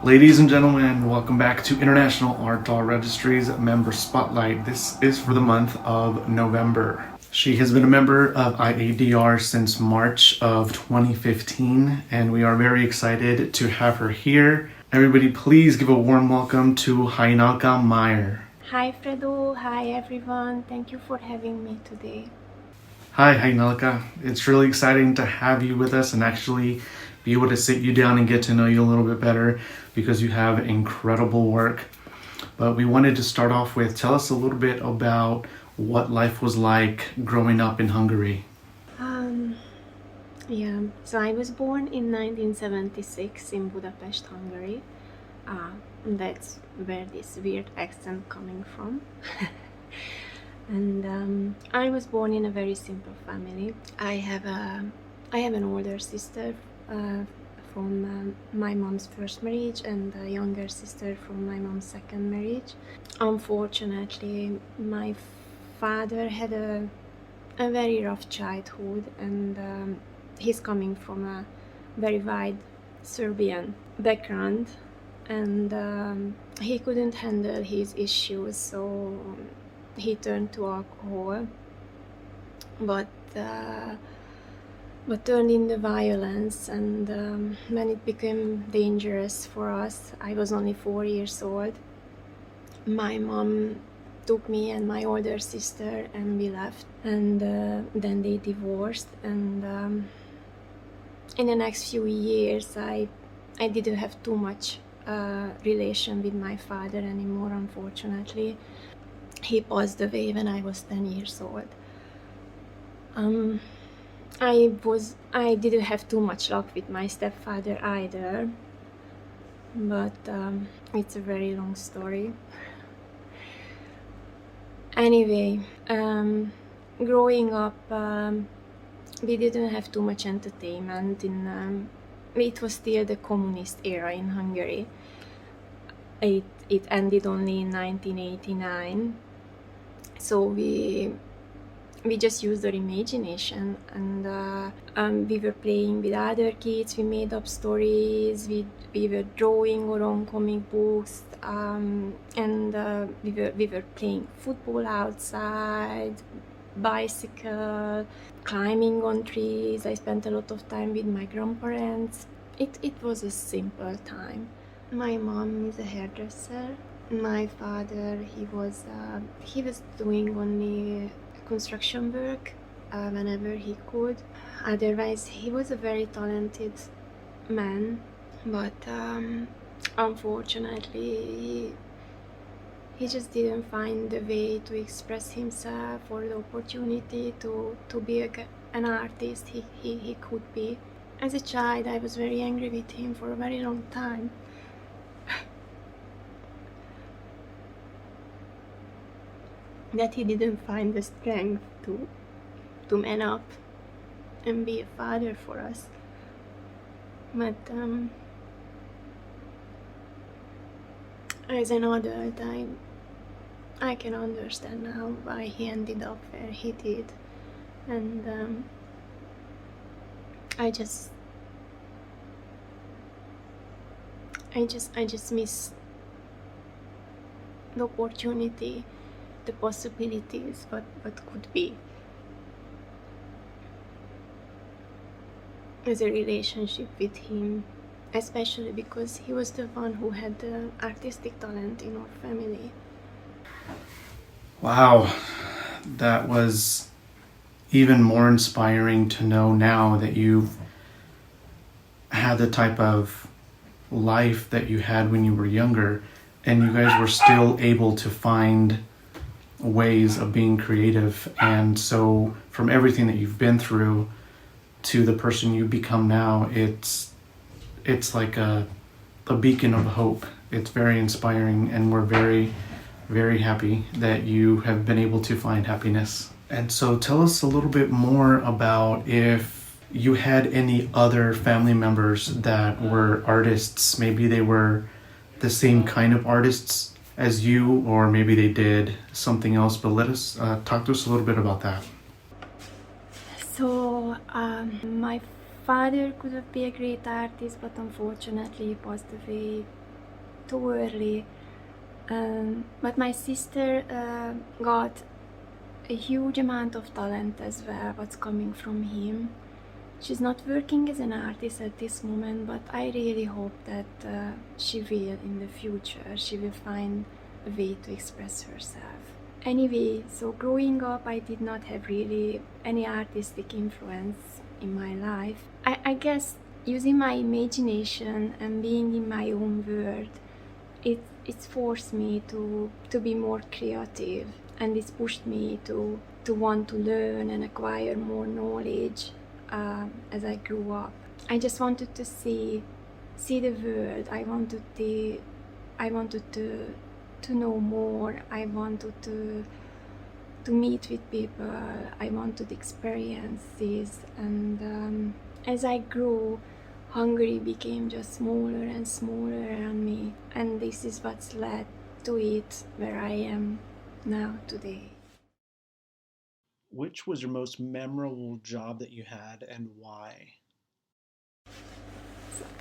Ladies and gentlemen, welcome back to International Art Doll Registry's Member Spotlight. This is for the month of November. She has been a member of IADR since March of 2015, and we are very excited to have her here. Everybody, please give a warm welcome to Hajnalka Mayor. Hi Fredo, hi everyone, thank you for having me today. Hi Hajnalka, it's really exciting to have you with us and actually be able to sit you down and get to know you a little bit better because you have incredible work. But we wanted to start off with, tell us a little bit about what life was like growing up in Hungary. So I was born in 1976 in Budapest, Hungary. That's where this weird accent coming from. And I was born in a very simple family. I have an older sister from my mom's first marriage and a younger sister from my mom's second marriage. Unfortunately, my father had a very rough childhood, and he's coming from a very wide Serbian background, and he couldn't handle his issues, so he turned to alcohol, but turned into violence, and when it became dangerous for us, I was only 4 years old. My mom took me and my older sister and we left, and then they divorced, and in the next few years I didn't have too much relation with my father anymore, unfortunately. He passed away when I was 10 years old. I didn't have too much luck with my stepfather either, but it's a very long story. Anyway, growing up, we didn't have too much entertainment. It was still the communist era in Hungary. It ended only in 1989, so we just used our imagination, and we were playing with other kids. We made up stories. We were drawing our own comic books, and we were playing football outside, bicycle, climbing on trees. I spent a lot of time with my grandparents. It was a simple time. My mom is a hairdresser. My father, he was doing only construction work whenever he could. Otherwise, he was a very talented man, but unfortunately he just didn't find the way to express himself or the opportunity to be an artist he could be. As a child, I was very angry with him for a very long time. That he didn't find the strength to man up and be a father for us. But as an adult, I can understand now why he ended up where he did, and I just miss the opportunity, the possibilities, what could be as a relationship with him, especially because he was the one who had the artistic talent in our family. Wow, that was even more inspiring to know now that you've had the type of life that you had when you were younger, and you guys were still able to find ways of being creative. And so from everything that you've been through to the person you become now, it's like a beacon of hope. It's very inspiring, and we're very, very happy that you have been able to find happiness. And so tell us a little bit more about if you had any other family members that were artists. Maybe they were the same kind of artists as you, or maybe they did something else, but let us talk to us a little bit about that. So my father could have been a great artist, but unfortunately he passed away too early. But my sister got a huge amount of talent as well, what's coming from him. She's not working as an artist at this moment, but I really hope that she will in the future. She will find a way to express herself. Anyway, so growing up, I did not have really any artistic influence in my life. I guess using my imagination and being in my own world, it's forced me to be more creative, and it's pushed me to want to learn and acquire more knowledge as I grew up. I just wanted to see the world. I wanted to know more. I wanted to meet with people. I wanted experiences, and as I grew, Hungary became just smaller and smaller around me, and this is what's led to it where I am now today. Which was your most memorable job that you had, and why?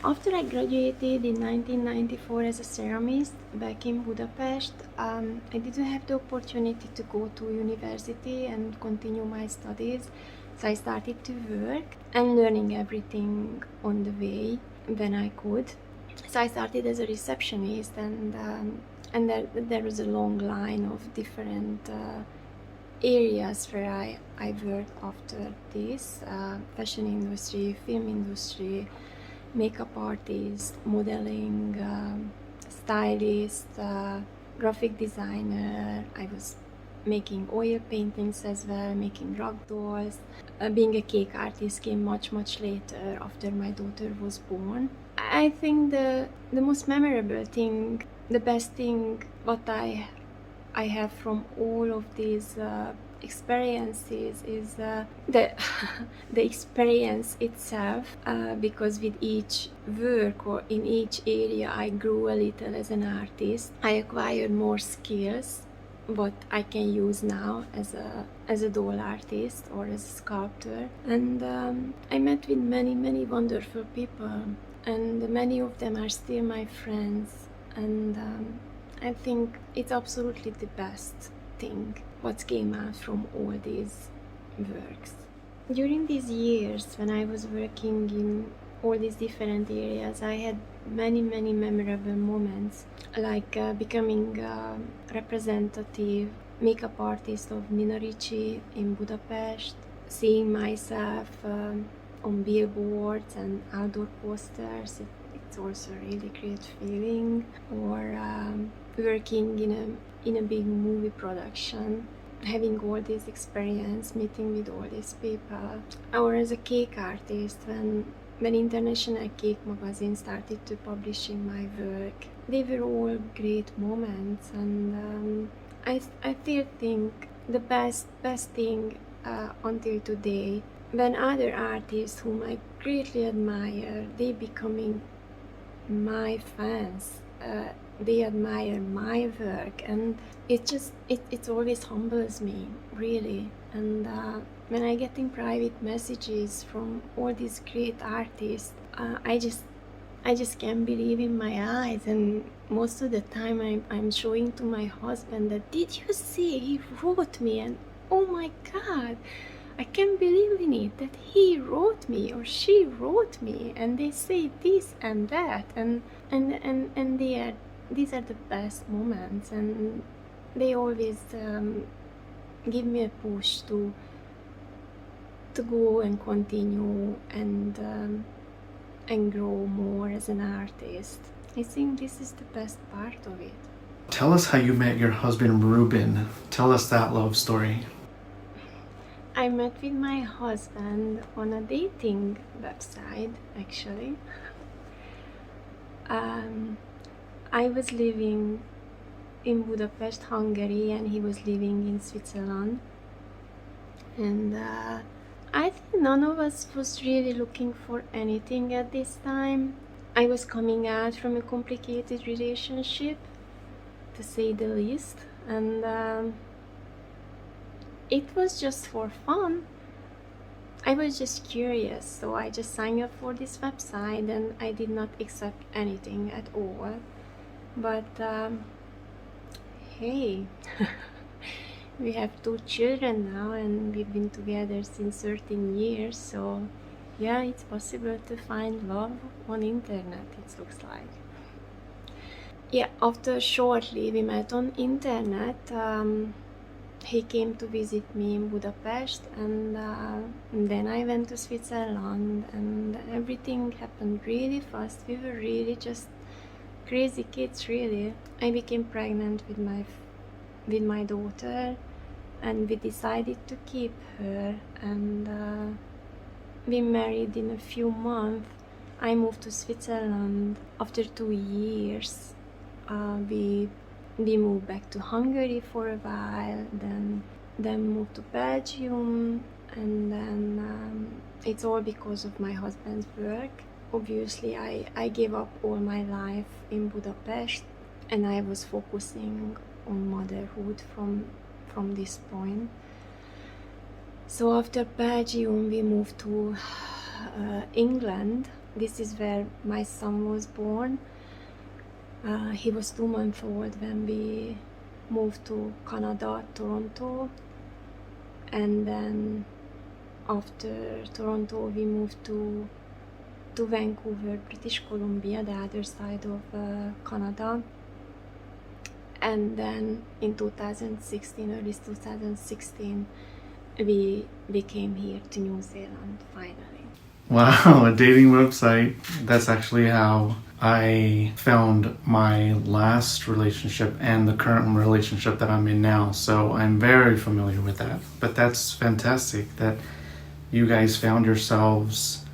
After I graduated in 1994 as a ceramist back in Budapest, I didn't have the opportunity to go to university and continue my studies, so I started to work and learning everything on the way when I could. So I started as a receptionist, and there was a long line of different areas where I worked after this: fashion industry, film industry, makeup artist, modeling, stylist, graphic designer. I was making oil paintings as well, making rug dolls. Being a cake artist came much later after my daughter was born. I think the most memorable thing, the best thing what I have from all of these experiences is the the experience itself, because with each work or in each area I grew a little as an artist. I acquired more skills what I can use now as a doll artist or as a sculptor, and I met with many wonderful people, and many of them are still my friends, and I think it's absolutely the best thing what came out from all these works. During these years when I was working in all these different areas, I had many memorable moments, like becoming a representative makeup artist of Nina Ricci in Budapest, seeing myself on billboards and outdoor posters. It's also a really great feeling. Or working in a big movie production, having all this experience, meeting with all these people. Or as a cake artist, when International Cake Magazine started to publishing my work. They were all great moments, and I still think the best thing until today, when other artists whom I greatly admire, they becoming my fans. They admire my work, and it always humbles me, really. And when I get in private messages from all these great artists, I just can't believe in my eyes, and most of the time I'm showing to my husband that, did you see, he wrote me, and oh my god, I can't believe in it that he wrote me or she wrote me, and they say this and that, and these are the best moments, and they always give me a push to go and continue and grow more as an artist. I think this is the best part of it. Tell us how you met your husband, Ruben. Tell us that love story. I met with my husband on a dating website, actually. I was living in Budapest, Hungary, and he was living in Switzerland. And I think none of us was really looking for anything at this time. I was coming out from a complicated relationship, to say the least, and it was just for fun. I was just curious, so I just signed up for this website, and I did not accept anything at all. But hey, we have 2 children now, and we've been together since 13 years, so yeah, it's possible to find love on internet, it looks like. Yeah, after shortly we met on internet. He came to visit me in Budapest, and then I went to Switzerland, and everything happened really fast. We were really just crazy kids, really. I became pregnant with my daughter, and we decided to keep her, and we married in a few months. I moved to Switzerland after 2 years. We moved back to Hungary for a while, then moved to Belgium, and then it's all because of my husband's work. Obviously, I gave up all my life in Budapest, and I was focusing on motherhood from this point. So after Belgium, we moved to England. This is where my son was born. He was 2 months old when we moved to Canada, Toronto, and then after Toronto we moved to Vancouver, British Columbia, the other side of Canada. And then in 2016, early 2016, we came here to New Zealand finally. Wow, a dating website. That's actually how I found my last relationship and the current relationship that I'm in now. So I'm very familiar with that. But that's fantastic that you guys found yourselves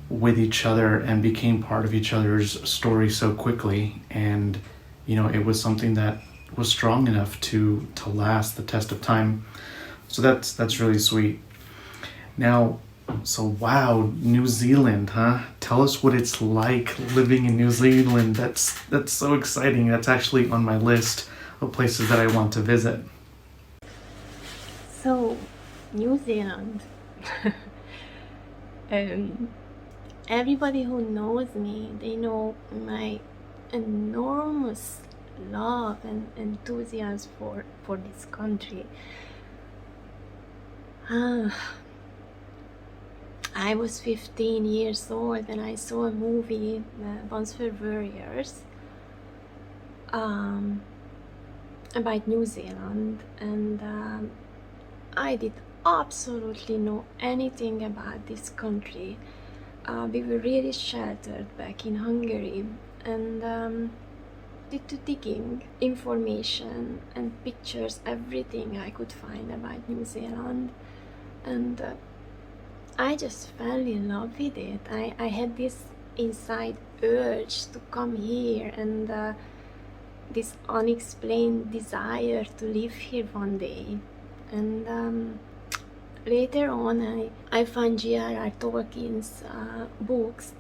with each other and became part of each other's story so quickly. And, you know, it was something that was strong enough to last the test of time. So that's really sweet. Now, so wow, New Zealand, huh? Tell us what it's like living in New Zealand. That's so exciting. That's actually on my list of places that I want to visit. So, New Zealand. Everybody who knows me, they know my enormous love and enthusiasm for this country. I was 15 years old and I saw a movie, Transfer Warriors, about New Zealand, and I did absolutely know anything about this country. We were really sheltered back in Hungary, and did to digging information and pictures, everything I could find about New Zealand, and I just fell in love with it. I had this inside urge to come here, and this unexplained desire to live here one day. And later on, I found J.R.R. Tolkien's books,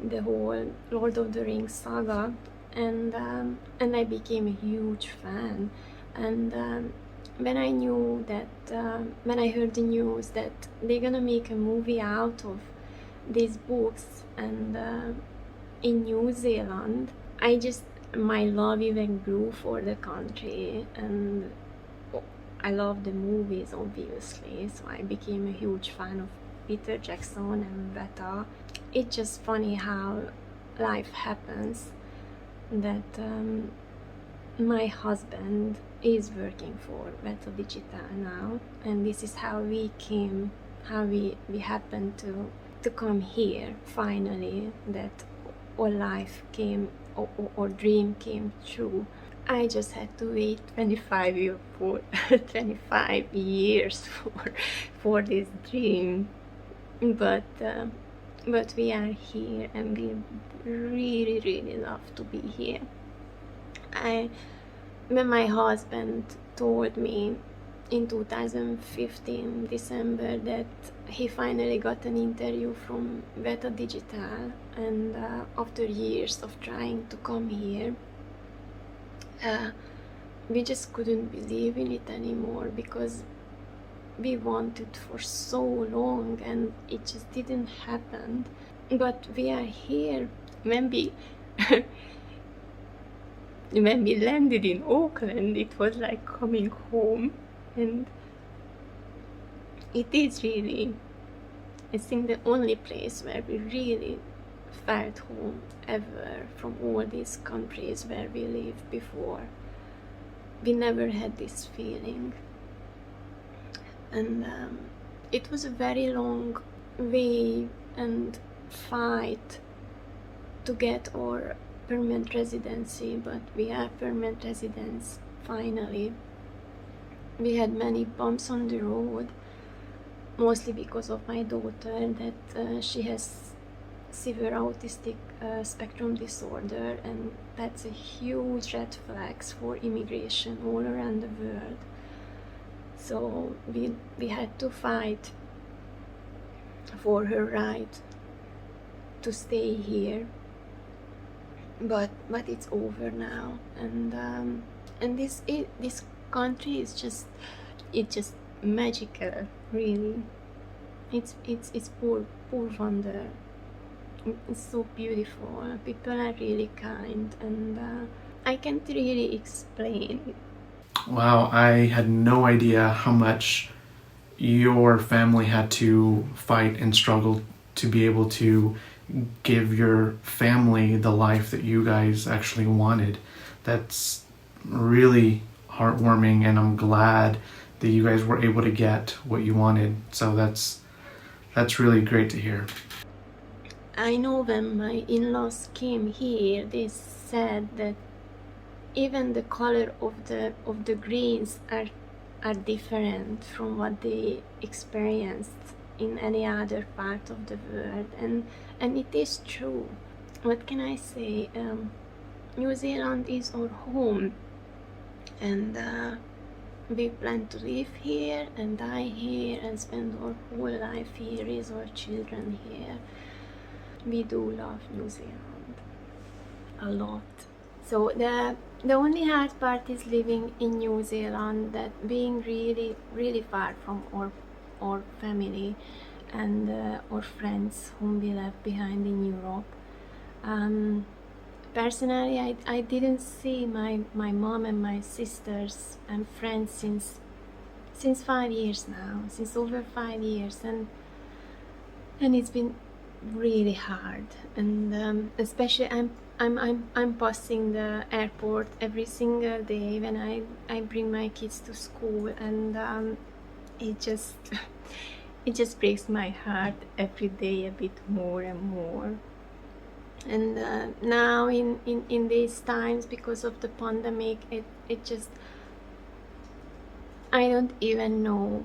the whole Lord of the Rings saga, and I became a huge fan. And when I knew that, when I heard the news that they're gonna make a movie out of these books and in New Zealand, my love even grew for the country, and I love the movies, obviously, so I became a huge fan of Peter Jackson and Beta. It's just funny how life happens, that my husband is working for Beta Digital now, and this is how we happened to come here finally, that our life came, or dream came true. I just had to wait 25 years for this dream, but we are here, and we really love to be here. When my husband told me in 2015 December that he finally got an interview from Beta Digital, and after years of trying to come here, we just couldn't believe in it anymore, because we wanted for so long and it just didn't happen. But we are here. When we when we landed in Auckland, it was like coming home, and it is really, I think, the only place where we really felt home ever from all these countries where we lived before. We never had this feeling, and it was a very long way and fight to get our permanent residency, but we are permanent residents finally. We had many bumps on the road, mostly because of my daughter, that she has severe autistic spectrum disorder, and that's a huge red flags for immigration all around the world. So we had to fight for her right to stay here, but it's over now, and this country is just magical, really. It's pure wonder. It's so beautiful. People are really kind, and I can't really explain it. Wow, I had no idea how much your family had to fight and struggle to be able to give your family the life that you guys actually wanted. That's really heartwarming, and I'm glad that you guys were able to get what you wanted. So that's really great to hear. I know when my in-laws came here, they said that even the color of the greens are different from what they experienced in any other part of the world, and it is true. What can I say? New Zealand is our home, and we plan to live here and die here and spend our whole life here, raise our children here. We do love New Zealand a lot. So the only hard part is living in New Zealand, that being really far from our family and our friends whom we left behind in Europe. Personally, I didn't see my mom and my sisters and friends since 5 years now, since over 5 years, and it's been really hard, and especially I'm passing the airport every single day when I bring my kids to school, and it just it just breaks my heart every day a bit more and more. And now in these times, because of the pandemic, it just, I don't even know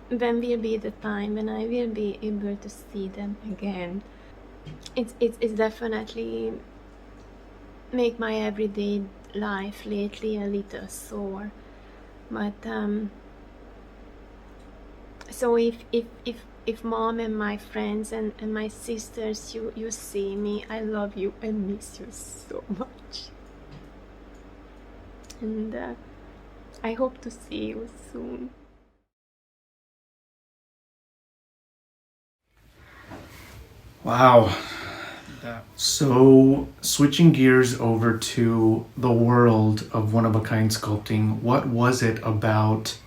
when will be the time when I will be able to see them again. It's definitely make my everyday life lately a little sore, but so if mom and my friends and my sisters, you see me, I love you and miss you so much, and I hope to see you soon. Wow. So, switching gears over to the world of one-of-a-kind sculpting, what was it about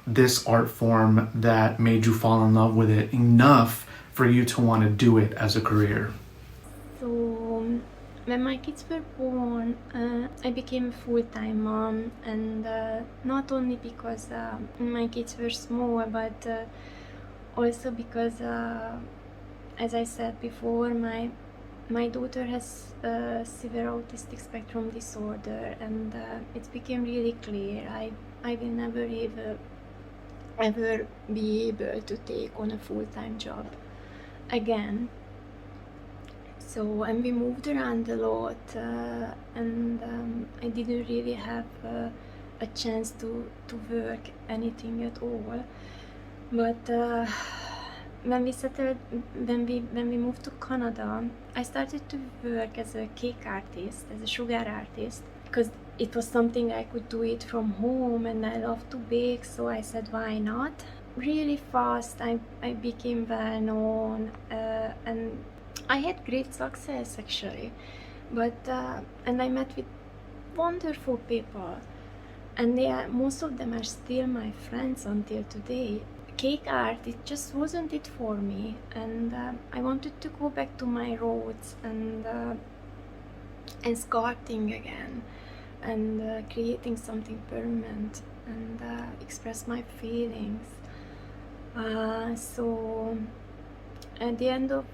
this art form that made you fall in love with it enough for you to want to do it as a career? So when my kids were born, I became a full-time mom, and not only because my kids were small, but also because, as I said before, my daughter has severe autistic spectrum disorder, and it became really clear I will never ever be able to take on a full-time job again. So, and we moved around a lot, and I didn't really have a chance to work anything at all. But when we moved to Canada, I started to work as a cake artist, as a sugar artist, because it was something I could do it from home, and I love to bake, so I said, why not? Really fast, I became well known, and I had great success actually. And I met with wonderful people, and most of them are still my friends until today. Cake art, it just wasn't it for me, and I wanted to go back to my roots and sculpting again, and creating something permanent, and express my feelings. So at the end of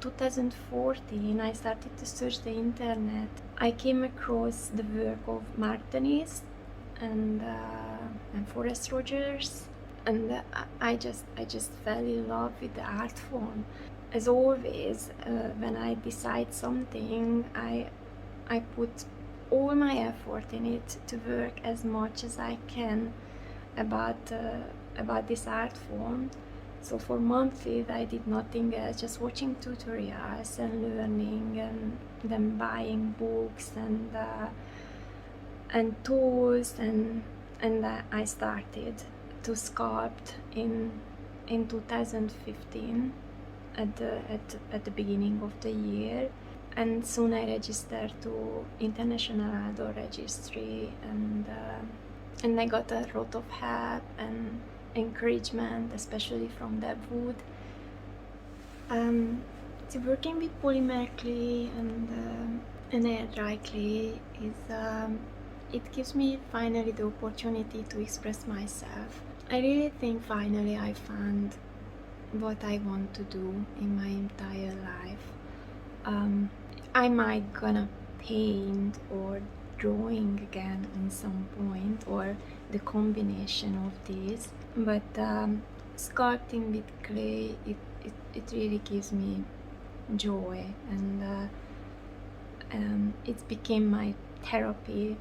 2014, I started to search the internet. I came across the work of Martinis and Forrest Rogers, and I just fell in love with the art form. As always, when I decide something, I put all my effort in it to work as much as I can about this art form. So for months I did nothing else, just watching tutorials and learning, and then buying books and tools, and I started to sculpt in 2015 at the beginning of the year, and soon I registered to International IADR Registry, and I got a lot of help and encouragement, especially from Deb Wood. So working with polymer clay and air dry clay it gives me finally the opportunity to express myself. I really think finally I found what I want to do in my entire life. I might gonna paint or drawing again in some point, or the combination of these, but sculpting with clay, it really gives me joy, and it became my therapy.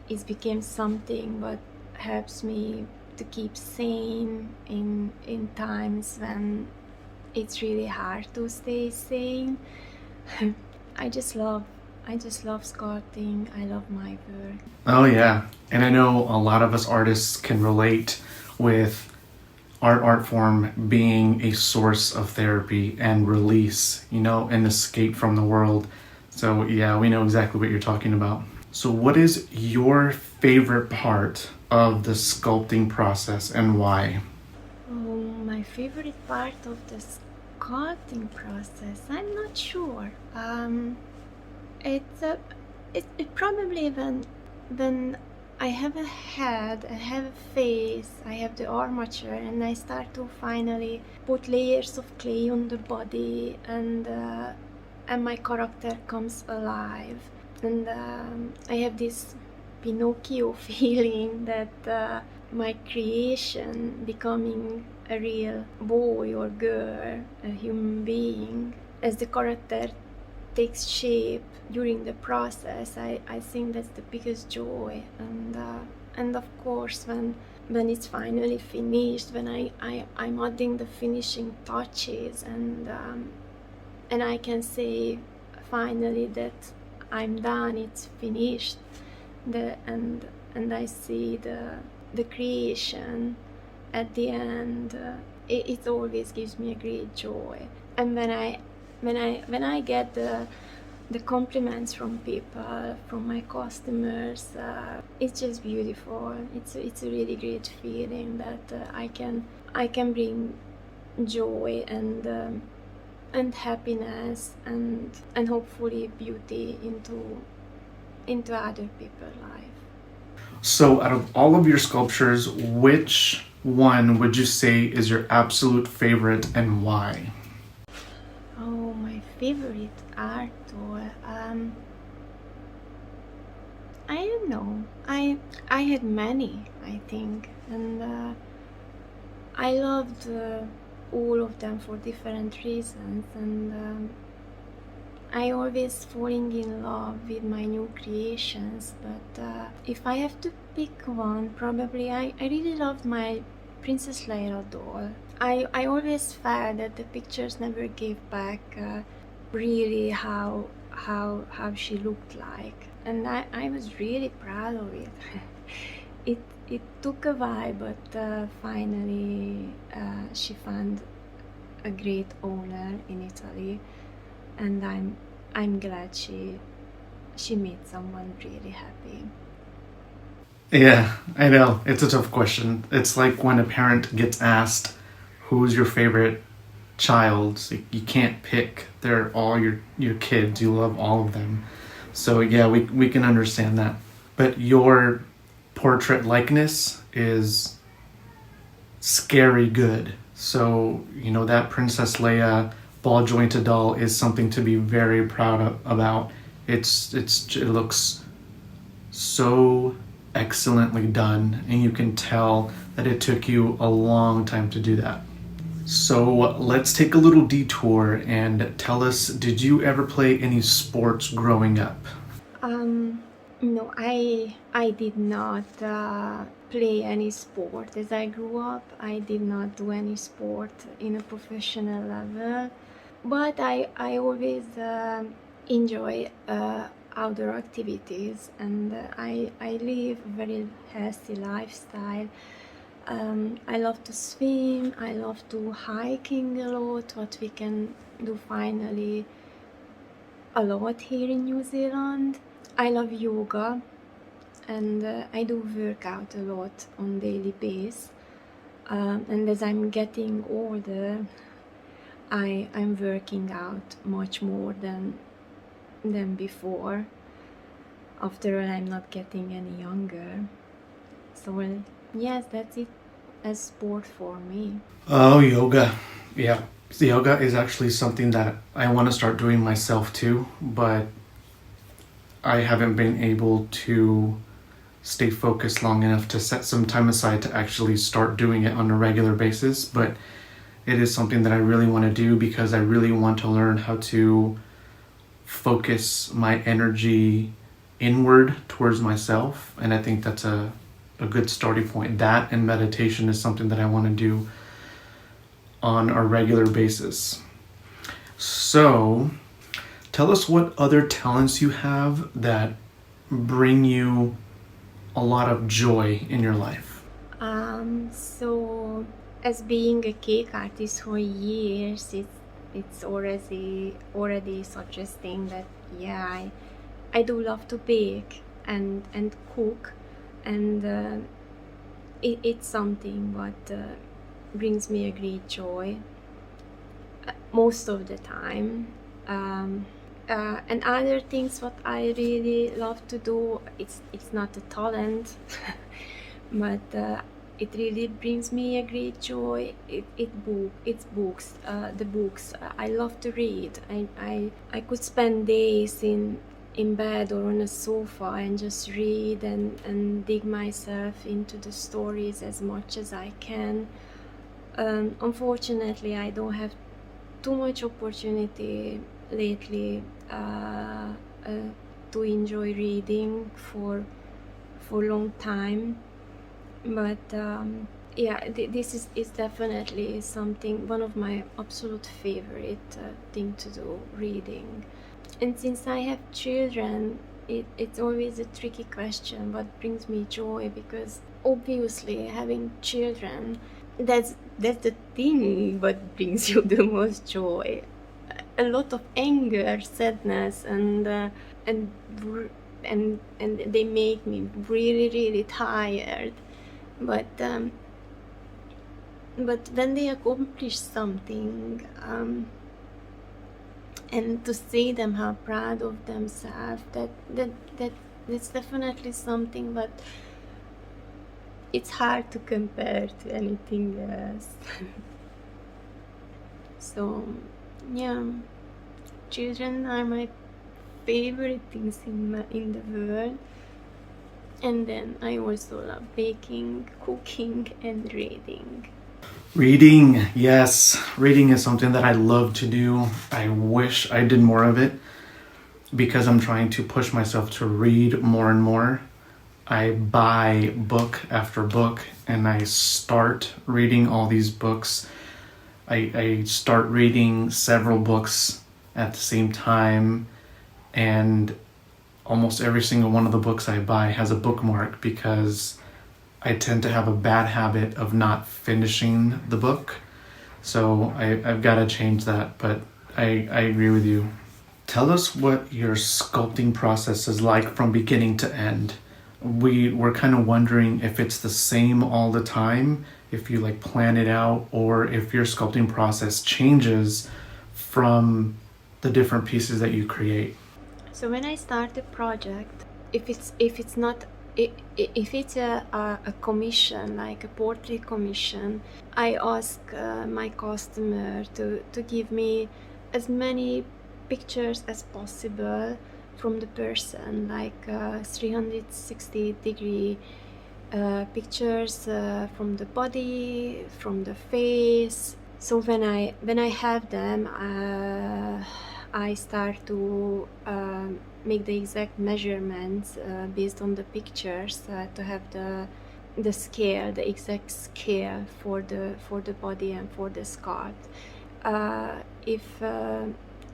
It became something what helps me to keep sane in times when it's really hard to stay sane. I just love sculpting. I love my work. Oh yeah, and I know a lot of us artists can relate with our art form being a source of therapy and release, an escape from the world. So yeah, we know exactly what you're talking about. So what is your favorite part of the sculpting process and why? Oh, my favorite part of the sculpting process, I'm not sure. It probably when I have a head, I have a face, I have the armature, and I start to finally put layers of clay on the body, and my character comes alive, and I have this Pinocchio feeling that my creation becoming a real boy or girl, a human being, as the character takes shape during the process. I think that's the biggest joy, and of course when it's finally finished, when I'm adding the finishing touches, and I can say finally that I'm done, it's finished, and I see the creation at the end. It always gives me a great joy, and when I get the compliments from people, from my customers, it's just beautiful. It's a really great feeling that I can bring joy and happiness and hopefully beauty into other people's life. So out of all of your sculptures, which one would you say is your absolute favorite and why? Oh, my favorite art tool. I don't know. I had many, I think, and I loved all of them for different reasons, and I always falling in love with my new creations. But if I have to pick one, probably I really loved my Princess Leia doll. I always felt that the pictures never gave back really how she looked like, and I was really proud of it. It took a while, but finally she found a great owner in Italy, and I'm glad she made someone really happy. Yeah, I know. It's a tough question. It's like when a parent gets asked, who's your favorite child? It's like, you can't pick. They're all your kids. You love all of them. So yeah, we can understand that. But your portrait likeness is scary good. So, that Princess Leia ball jointed doll is something to be very proud about. It looks so excellently done, and you can tell that it took you a long time to do that. So let's take a little detour and tell us, did you ever play any sports growing up? No, I did not play any sport as I grew up. I did not do any sport in a professional level, but I always enjoy outdoor activities, and I live a very healthy lifestyle. I love to swim, I love to hiking a lot, what we can do finally a lot here in New Zealand. I love yoga, and I do work out a lot on daily basis. And as I'm getting older, I'm working out much more than before. After all, I'm not getting any younger. So yes, that's it as sport for me. Oh, yoga. Yeah. Yoga is actually something that I want to start doing myself too, but I haven't been able to stay focused long enough to set some time aside to actually start doing it on a regular basis. But it is something that I really want to do because I really want to learn how to focus my energy inward towards myself. And I think that's a good starting point. That and meditation is something that I want to do on a regular basis. So, tell us what other talents you have that bring you a lot of joy in your life. So as being a cake artist for years, it's already suggesting that yeah, I do love to bake and cook, and it's something what brings me a great joy most of the time. And other things what I really love to do, it's not a talent, but it really brings me a great joy. It's books. The books I love to read. I could spend days in bed or on a sofa and just read and dig myself into the stories as much as I can. Unfortunately, I don't have too much opportunity lately to enjoy reading for a long time, but yeah, this is definitely something, one of my absolute favorite thing to do, reading. And since I have children, it's always a tricky question, what brings me joy, because obviously having children, that's the thing what brings you the most joy. A lot of anger, sadness, and they make me really tired. But when they accomplish something, and to see them how proud of themselves, that's definitely something, but it's hard to compare to anything else. So yeah, children are my favorite things in the world. And then I also love baking, cooking, and reading. Reading, yes. Reading is something that I love to do. I wish I did more of it because I'm trying to push myself to read more and more. I buy book after book and I start reading all these books. I start reading several books at the same time, and almost every single one of the books I buy has a bookmark because I tend to have a bad habit of not finishing the book. So I've got to change that, but I agree with you. Tell us what your sculpting process is like from beginning to end. We're kind of wondering if it's the same all the time, if you like plan it out, or if your sculpting process changes from the different pieces that you create. So when I start a project, if it's not if it's a commission, like a portrait commission, I ask my customer to give me as many pictures as possible from the person, like 360-degree pictures from the body, from the face. So when I have them, I start to make the exact measurements based on the pictures to have the scale, the exact scale for the body and for the sculpt.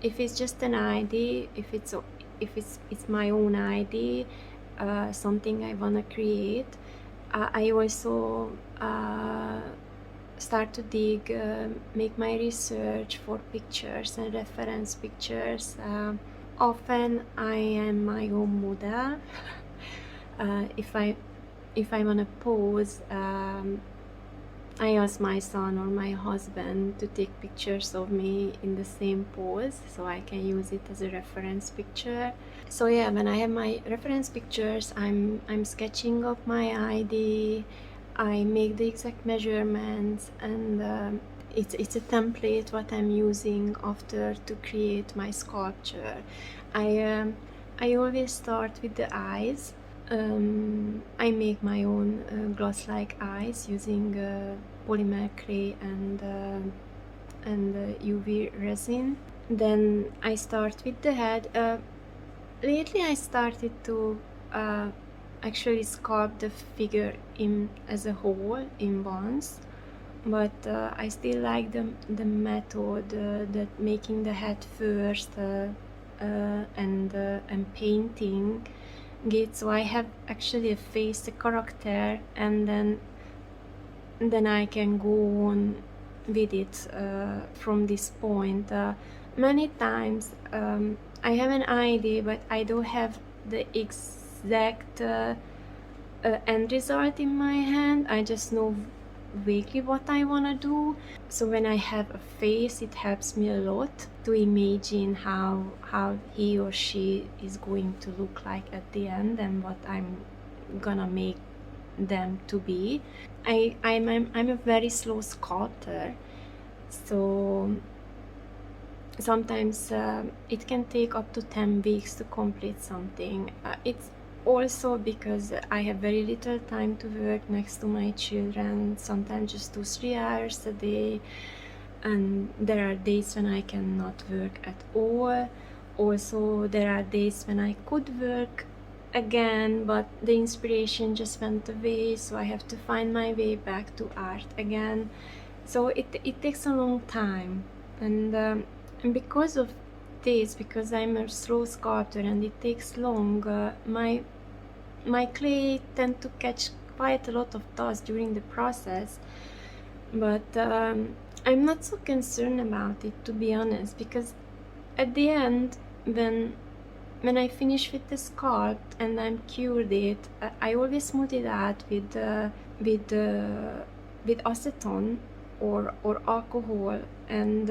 If it's just an idea, if it's my own idea, something I wanna create, I also start to dig, make my research for pictures and reference pictures. Often I am my own model. If I wanna pose, I ask my son or my husband to take pictures of me in the same pose, so I can use it as a reference picture. So yeah, when I have my reference pictures, I'm sketching up my idea. I make the exact measurements, and it's a template what I'm using after to create my sculpture. I always start with the eyes. I make my own glass-like eyes using polymer clay and UV resin. Then I start with the head. Lately I started to actually sculpt the figure as a whole in once, but I still like the method that making the head first and painting it. So I have actually a face, a character, and then I can go on with it from this point. Many times I have an idea, but I don't have the exact end result in my hand. I just know vaguely what I want to do. So when I have a face, it helps me a lot to imagine how he or she is going to look like at the end and what I'm gonna make them to be. I'm a very slow sculptor, so sometimes it can take up to 10 weeks to complete something. It's also because I have very little time to work next to my children, sometimes just 2-3 hours a day, and there are days when I cannot work at all. Also, there are days when I could work again, but the inspiration just went away, so I have to find my way back to art again. So it takes a long time, and because of this, because I'm a slow sculptor and it takes long, my clay tend to catch quite a lot of dust during the process, but I'm not so concerned about it, to be honest, because at the end, when I finish with the sculpt and I'm cured it, I always smooth it out with acetone or alcohol, and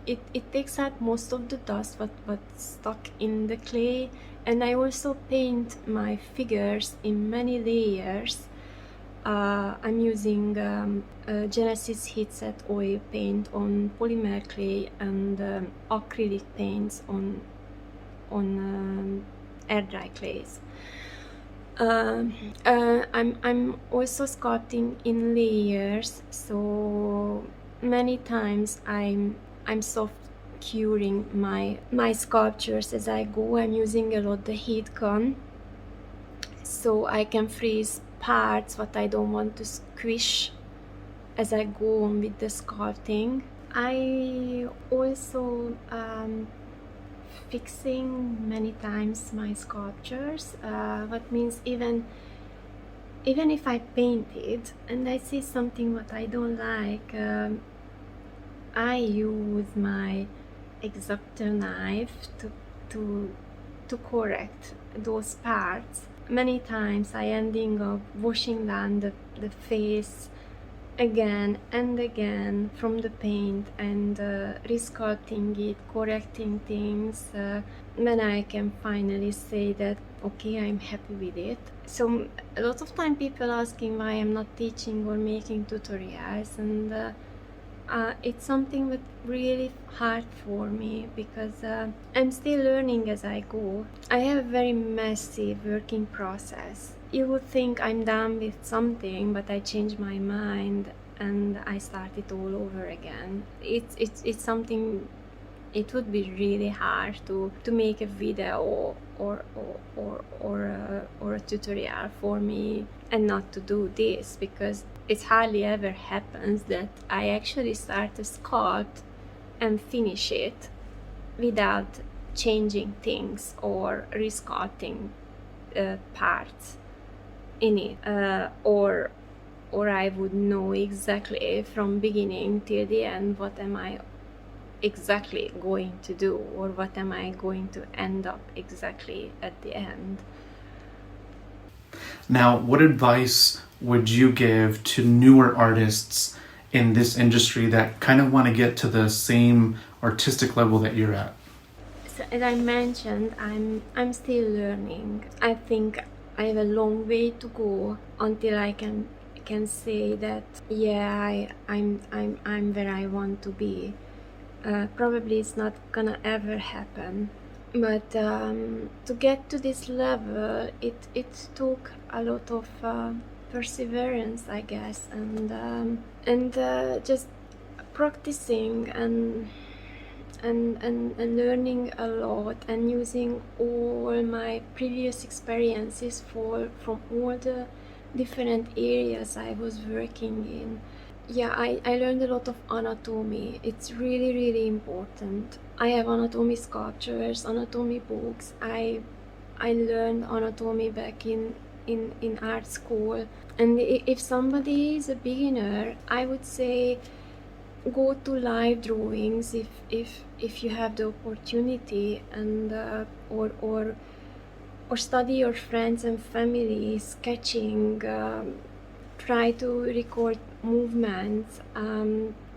it takes out most of the dust what's stuck in the clay. And I also paint my figures in many layers. I'm using Genesis Heat Set oil paint on polymer clay and acrylic paints on air dry clays. I'm also sculpting in layers, so many times I'm soft curing my sculptures as I go. I'm using a lot the heat gun, so I can freeze parts what I don't want to squish as I go on with the sculpting. I also fixing many times my sculptures, what means even if I painted and I see something what I don't like, I use my exacto knife to correct those parts. Many times I ending up washing down the face again and again from the paint and resculpting it, correcting things, when I can finally say that okay, I'm happy with it. So a lot of time people asking why I'm not teaching or making tutorials, and it's something that really hard for me because I'm still learning as I go. I have a very messy working process. You would think I'm done with something, but I change my mind and I start it all over again. It's something. It would be really hard to make a video or a tutorial for me and not to do this, because it hardly ever happens that I actually start a sculpt and finish it without changing things or resculpting parts in it, or I would know exactly from beginning till the end what am I exactly going to do, or what am I going to end up exactly at the end. Now, what advice would you give to newer artists in this industry that kind of want to get to the same artistic level that you're at? So as I mentioned, I'm still learning. I think I have a long way to go until I can say that yeah, I'm where I want to be. Probably it's not gonna ever happen, but to get to this level, it took a lot of perseverance, I guess, and just practicing and learning a lot and using all my previous experiences from all the different areas I was working in. Yeah, I learned a lot of anatomy. It's really, really important. I have anatomy sculptures, anatomy books. I learned anatomy back in art school. And if somebody is a beginner, I would say go to live drawings if you have the opportunity, and or study your friends and family sketching. Try to record movements,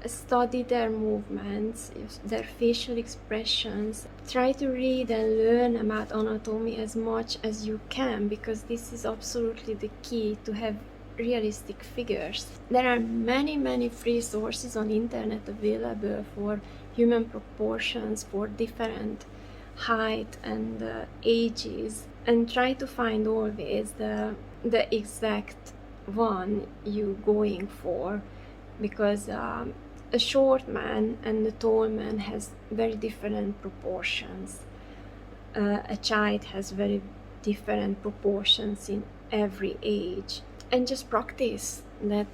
study their movements, their facial expressions. Try to read and learn about anatomy as much as you can, because this is absolutely the key to have realistic figures. There are many free sources on internet available for human proportions for different height and ages, and try to find always the exact one you going for, because a short man and a tall man has very different proportions. A child has very different proportions in every age, and just practice that.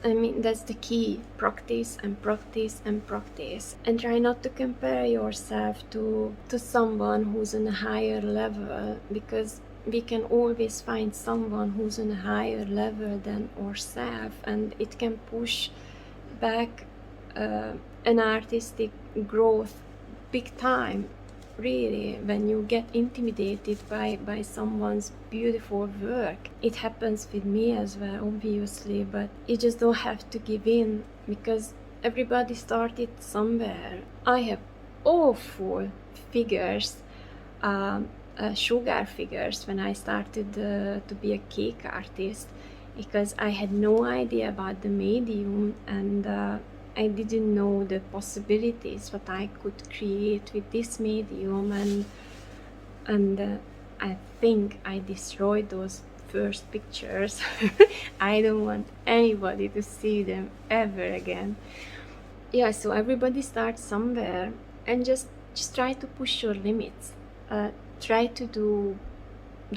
I mean, that's the key. Practice and practice and practice, and try not to compare yourself to someone who's on a higher level, because we can always find someone who's on a higher level than ourselves, and it can push back an artistic growth big time, really, when you get intimidated by someone's beautiful work. It happens with me as well, obviously, but you just don't have to give in, because everybody started somewhere. I have awful figures, sugar figures, when I started to be a cake artist, because I had no idea about the medium, and I didn't know the possibilities what I could create with this medium, and I think I destroyed those first pictures. I don't want anybody to see them ever again. Yeah, so everybody starts somewhere, and just try to push your limits. Try to do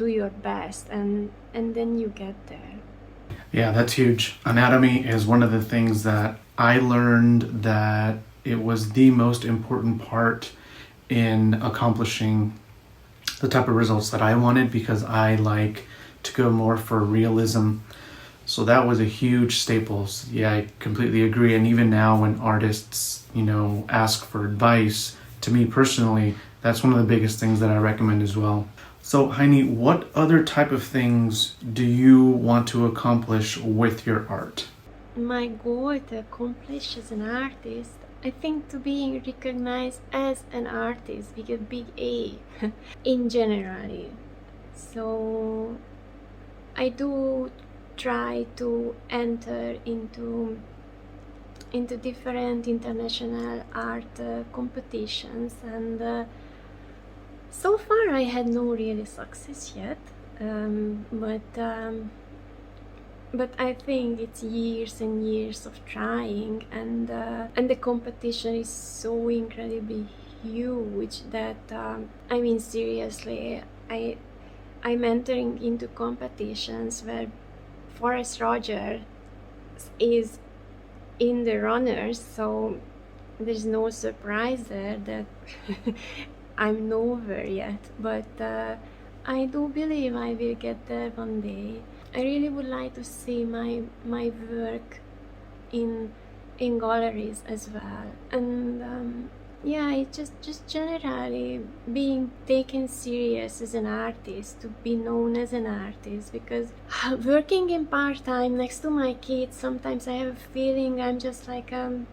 your best, and then you get there. Yeah, that's huge. Anatomy is one of the things that I learned that it was the most important part in accomplishing the type of results that I wanted, because I like to go more for realism So that was a huge staple. So yeah, I completely agree. And even now when artists, ask for advice, to me personally, that's one of the biggest things that I recommend as well. So Heini, what other type of things do you want to accomplish with your art? My goal to accomplish as an artist, I think to be recognized as an artist with a big A in general. So I do try to enter into different international art competitions, and so far I had no really success yet, but I think it's years and years of trying, and the competition is so incredibly huge that I mean, seriously, I'm entering into competitions where Forrest Rogers is in the runners, so there's no surprise there that I'm nowhere yet, but I do believe I will get there one day. I really would like to see my work in galleries as well, and yeah, it's just generally being taken serious as an artist, to be known as an artist, because working in part-time next to my kids, sometimes I have a feeling I'm just like a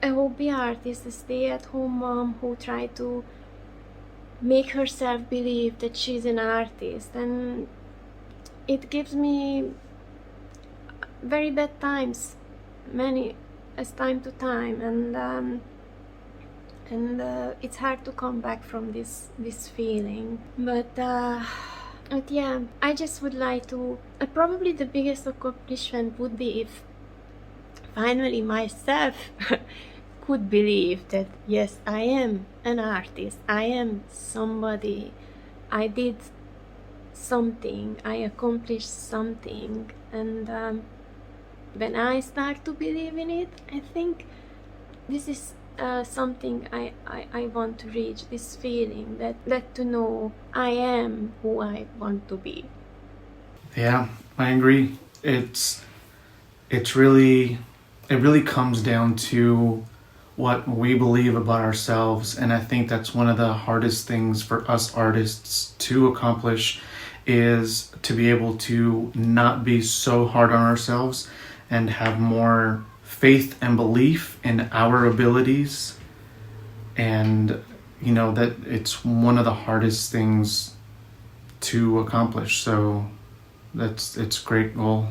hobby artist, a stay-at-home mom who try to make herself believe that she's an artist, and it gives me very bad times, many as time to time, and it's hard to come back from this feeling. But yeah, I just would like to. Probably the biggest accomplishment would be if finally myself could believe that yes, I am an artist. I am somebody. I did something. I accomplished something, and when I start to believe in it, I think this is something I want to reach, this feeling that to know I am who I want to be. Yeah, I agree. It's really it really comes down to what we believe about ourselves, and I think that's one of the hardest things for us artists to accomplish, is to be able to not be so hard on ourselves and have more faith and belief in our abilities, and that it's one of the hardest things to accomplish. So it's a great goal.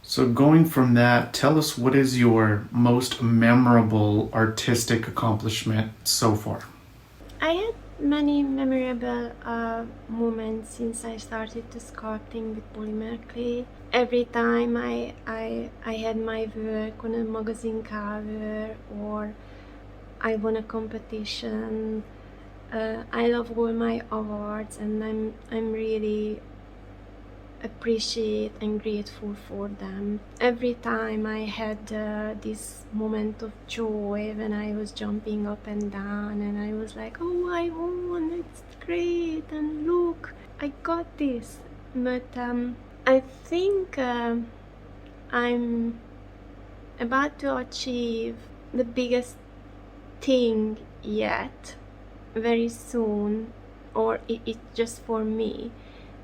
So going from that, tell us, what is your most memorable artistic accomplishment so far? I had many memorable moments since I started to sculpting with polymer clay. Every time I had my work on a magazine cover, or I won a competition, I love all my awards, and I'm really appreciate and grateful for them. Every time I had this moment of joy when I was jumping up and down, and I was like, oh, I won, it's great, and look, I got this. But I think I'm about to achieve the biggest thing yet, very soon, or it's just for me,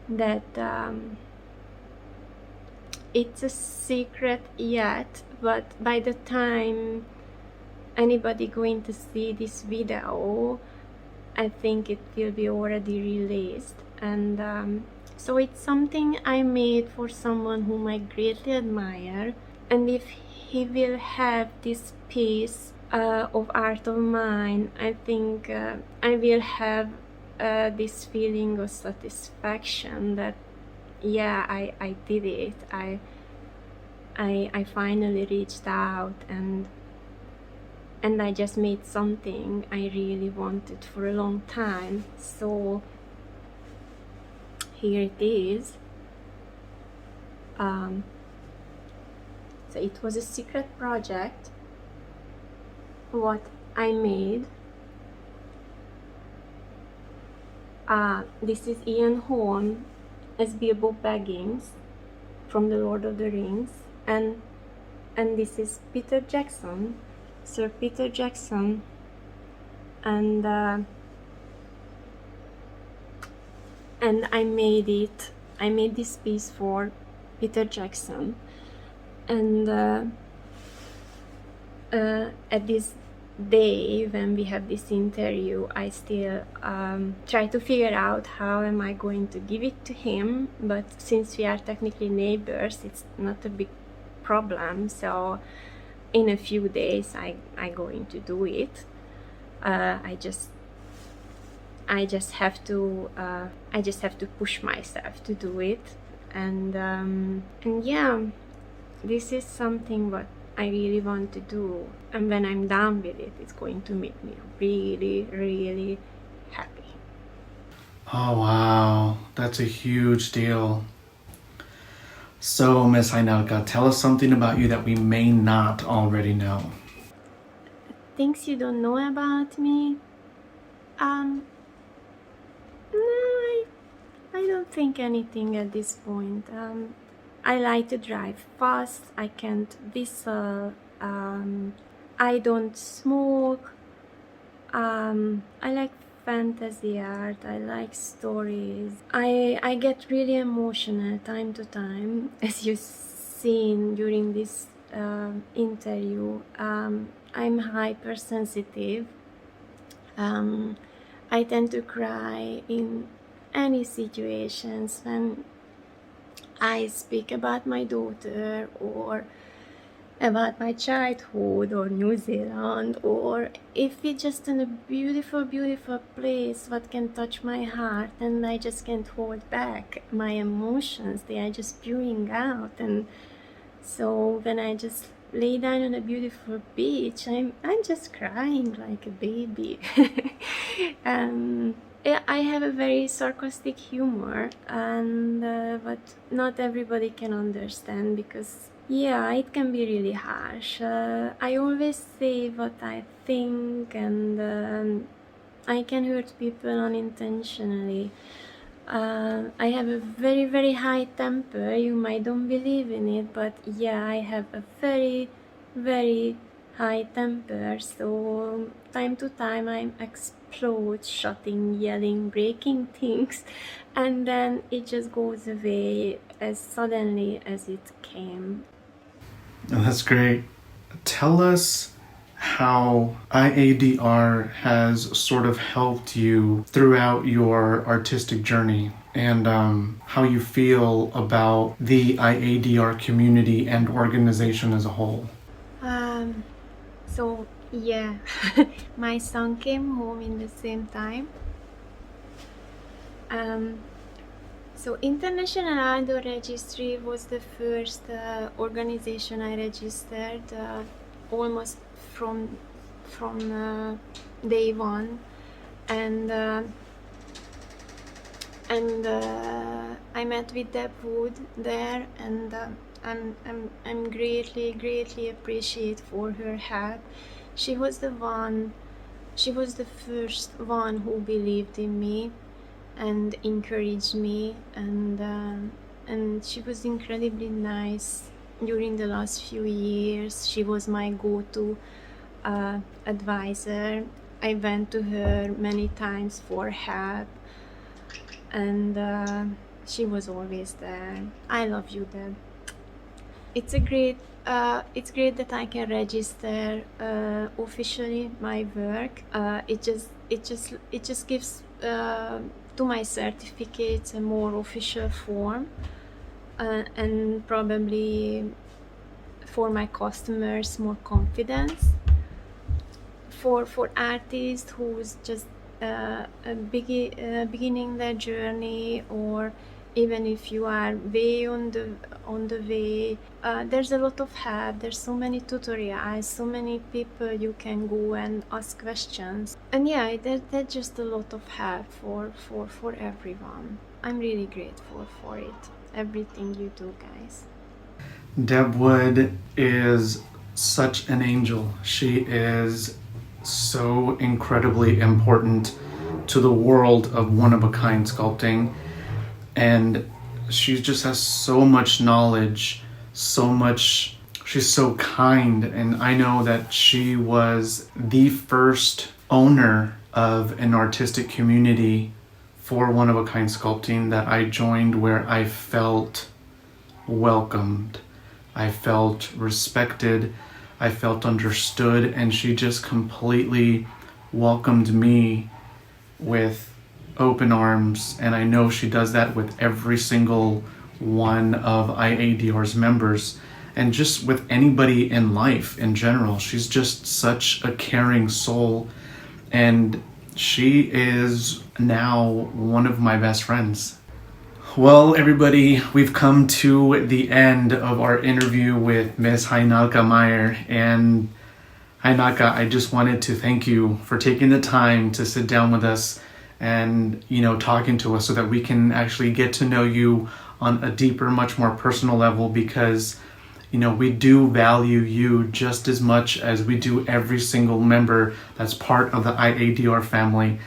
that it's a secret yet, but by the time anybody going to see this video, I think it will be already released. And so it's something I made for someone whom I greatly admire, and if he will have this piece of art of mine, I think I will have this feeling of satisfaction that yeah, I did it. I finally reached out, and I just made something I really wanted for a long time. So here it is. So it was a secret project what I made. This is Ian Horn as Bilbo Baggins, from the Lord of the Rings, and this is Peter Jackson, Sir Peter Jackson, and I made it. I made this piece for Peter Jackson, and at this day when we have this interview, I still try to figure out how am I going to give it to him, but since we are technically neighbors, it's not a big problem, so in a few days I going to do it. I just have to push myself to do it, and yeah, this is something what I really want to do, and when I'm done with it, it's going to make me really, really happy. Oh wow, that's a huge deal. So, Miss Hajnalka, tell us something about you that we may not already know. Things you don't know about me? No, I don't think anything at this point. I like to drive fast, I can't whistle, I don't smoke, I like fantasy art, I like stories. I get really emotional time to time, as you've seen during this interview. I'm hypersensitive. I tend to cry in any situations when I speak about my daughter or about my childhood or New Zealand, or if it's just in a beautiful, beautiful place what can touch my heart and I just can't hold back my emotions, they are just spewing out. And so when I just lay down on a beautiful beach, I'm just crying like a baby. Yeah, I have a very sarcastic humor, and but not everybody can understand, because yeah, it can be really harsh. I always say what I think, and I can hurt people unintentionally. I have a very, very high temper. You might don't believe in it, but yeah, I have a very, very high temper. So time to time I explode, shouting, yelling, breaking things, and then it just goes away as suddenly as it came. That's great. Tell us how IADR has sort of helped you throughout your artistic journey, and how you feel about the IADR community and organization as a whole. So yeah, my son came home in the same time. So International Outdoor Registry was the first organization I registered almost from day one, and I met with Deb Wood there, and I'm greatly appreciate for her help. She was the first one who believed in me and encouraged me, and she was incredibly nice during the last few years. She was my go-to advisor. I went to her many times for help, and she was always there. I love you, Deb. It's great that I can register officially my work. It just gives to my certificates a more official form, and probably for my customers more confidence. For artists who's just beginning their journey, or even if you are way on the way, there's a lot of help. There's so many tutorials, so many people you can go and ask questions, and yeah, there's just a lot of help for everyone. I'm really grateful for it, everything you do, guys. Deb Wood is such an angel. She is so incredibly important to the world of one-of-a-kind sculpting, and she just has so much knowledge, so much, she's so kind. And I know that she was the first owner of an artistic community for one-of-a-kind sculpting that I joined, where I felt welcomed, I felt respected, I felt understood, and she just completely welcomed me with open arms. And I know she does that with every single one of IADR's members, and just with anybody in life in general. She's just such a caring soul, and she is now one of my best friends. Well, everybody, we've come to the end of our interview with Miss Hajnalka Mayor. And Hajnalka, I just wanted to thank you for taking the time to sit down with us and, talking to us, so that we can actually get to know you on a deeper, much more personal level, because, we do value you just as much as we do every single member that's part of the IADR family.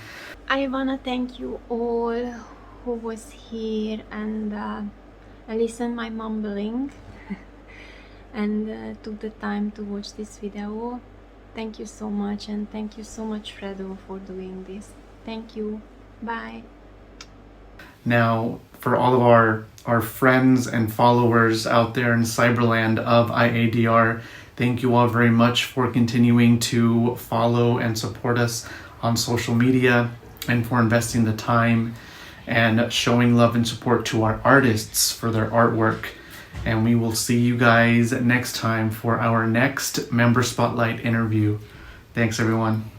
I wanna thank you all who was here and listened my mumbling and took the time to watch this video. Thank you so much, and thank you so much, Fredo, for doing this. Thank you. Bye. Now, for all of our friends and followers out there in Cyberland of IADR, thank you all very much for continuing to follow and support us on social media, and for investing the time and showing love and support to our artists for their artwork. And we will see you guys next time for our next Member Spotlight interview. Thanks, everyone.